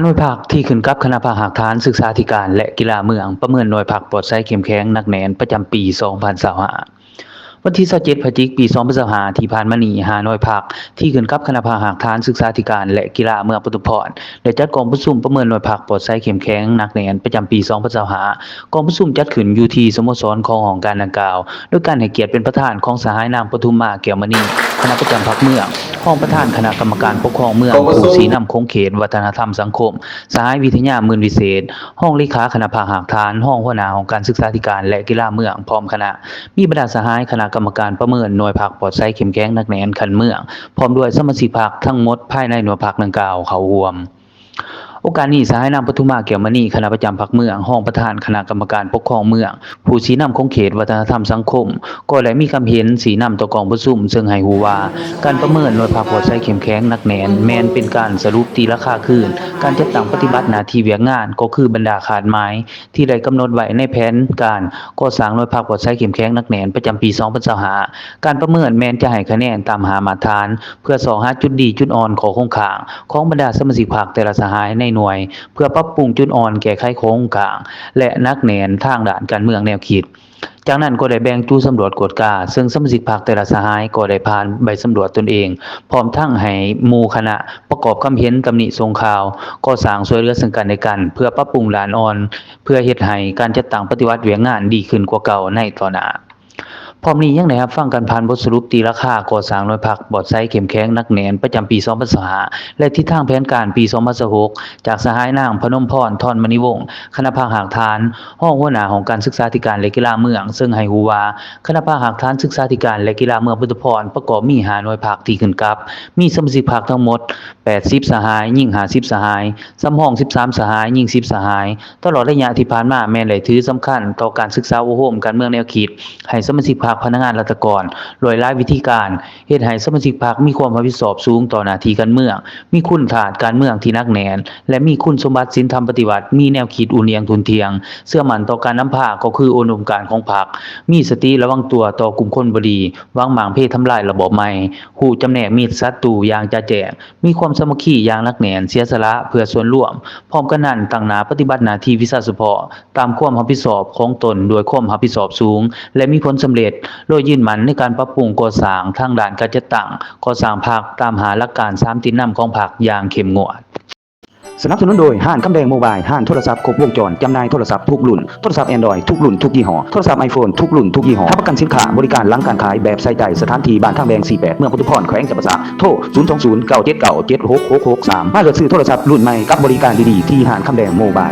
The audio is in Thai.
หน่วยภาคที่ขึ้นกับคณะภาคหารศึกษาธิการและกีฬาเมืองประเมินหน่วยภาคปลอดภัยเข้มแข็งหนักแน่นประจำปี 2025 วันที่27พฤศจิกายนปี 2025ที่ผ่านมานี้หน่วยภาคที่ขึ้นกับคณะภาคหารศึกษาธิการและกีฬาเมืองปทุมพรได้จัดกองประชุมประเมินหน่วยภาคปลอดภัยเข้มแข็งหนักแน่นประจำปี 2025 กองประชุมจัดขึ้นอยู่ที่สโมสรของหองการดังกล่าวโดยการให้เกียรติเป็นประธานของสหายนางปทุมมาแก้วมณีคณะประจำภาคเมืองรองประธานคณะกรรมการปกครองเมืองผู้สีนำคงเขตวัฒนธรรมสังคมสหายวิทยามื่นวิเศษห้องเลขาคณะภาคหารห้องหัวหน้าของการศึกษาธิการและกีฬาเมืองพร้อมคณะมีบรรดาสหายคณะกรรมการประเมินหน่วยภาคปลอดภัยเข้มแข็งหนักแน่นคันเมืองพร้อมด้วยสมาชิกพรรคทั้งหมดภายในหน่วยภาคดังกล่าวเข้าร่วมโอกาสนี้สหายนางปทุมมาแก้วมณีคณะประจำภาคเมืองห้องประธานคณะกรรมการปกครองเมืองผู้ชี้นำของเขตวัฒนธรรมสังคมก็ได้มีความเห็นสีนำต่อกองประชุมซึ่งให้ฮู้ว่าการประเมินหน่วยภาคปลอดภัยเข้มแข็งหนักแน่นแม้นเป็นการสรุปตีราคาคืนการจัดตั้งปฏิบัติหน้าที่เวียกงานก็คือบรรดาขาดหมายที่ได้กำหนดไว้ในแผนการก่อสร้างหน่วยภาคปลอดภัยเข้มแข็งหนักแน่นประจำปี 2025การประเมินแม้นจะให้คะแนนตามหามาตรฐานเพื่อสอหาจุดดีจุดอ่อนของโครงข่างของบรรดาสมาชิกพรรคแต่ละสหายในหน่วยเพื่อปรับปรุงจุดอ่อนแก้ไขโครงข่างและนักแน่นทางด้านการเมืองแนวคิดจากนั้นก็ได้แบ่งจุดสำรวจกฎกาซึ่งสมาชิกพรรคแต่ละสหายก็ได้ผ่านใบสำรวจตนเองพร้อมทั้งให้หมู่คณะประกอบความเห็นตำหนิส่งข่าวก่อสร้างช่วยเหลือซึ่งกันและกันเพื่อปรับปรุงลานอ่อนเพื่อเฮ็ดให้การจัดตั้งปฏิวัติเวียกงานดีขึ้นกว่าเก่าในต่อหน้าพร้อมนี้ยังได้รับฟังการผ่านบทสรุปตีราคาก่อสร้างหน่วยภาคปลอดภัยเข้มแข็งหนักแน่นประจำปี 2025 และทิศทางแผนการปี 2026 จากสหายนางพนมพรทรมณีวงศ์คณะภาคหารฐานห้องหัวหน้าของการศึกษาธิการและกีฬาเมืองซึ่งให้ฮู้ว่าคณะภาคหารฐานศึกษาธิการและกีฬาเมืองปทุมพรประกอบมี5หน่วยภาคที่ขึ้นกับมีสมาชิกพรรคทั้งหมด80สหายยิ่ง50สหายสำห้อง13สหายยิ่ง10สหายตลอดระยะที่ผ่านมาแม้ได้ถือสำคัญต่อการศึกษาอบรมการเมืองแนวคิดให้สมาชิกพรรคพนักงานราชการโดยหลายวิธีการเฮ็ดให้สมาชิกพรรคมีความรับผิดชอบสูงต่อหน้าที่การเมืองมีคุณฐานการเมืองที่หนักแน่นและมีคุณสมบัติศีลธรรมปฏิบัติมีแนวคิดอุ่นเอียงทุนเทียงเชื่อมั่นต่อการนำพาก็คืออุดมการณ์ของพรรคมีสติระวังตัวต่อกลุ่มคนบ่ดีวางหมางเพศทำลายระบบใหม่ฮู้จำแนกมิตรศัตรูอย่างจะแจ้งมีความสามัคคีอย่างหนักแน่นเสียสละเพื่อส่วนรวมพร้อมกันนั้นตั้งหน้าปฏิบัติหน้าที่วิชาเฉพาะตามความรับผิดชอบของตนด้วยความรับผิดชอบสูงและมีผลสำเร็จโดยยืนหมั่นในการปรับปรุงก่อสร้างทางด้านการจัดตั้งก่อสร้างพรรคตามหาหลักการ3ติดนำของพรรคอย่างเข้มงวดสนับสนุนโดยห้างคำแดงโมบายห้างโทรศัพท์ครบวงจรจำหน่ายโทรศัพท์ทุกรุ่นโทรศัพท์ Android ทุกรุ่นทุกยี่ห้อโทรศัพท์ iPhone ทุกรุ่นทุกยี่ห้อรับประกันสินค้าบริการหลังการขายแบบใส่ใจสถานที่บ้านทางแดง48เมืองปทุมพรแขวงจำปาสักโทร020 979 7663มาเลือกซื้อโทรศัพท์รุ่นใหม่กับบริการดีๆที่ห้างคำแดงโมบาย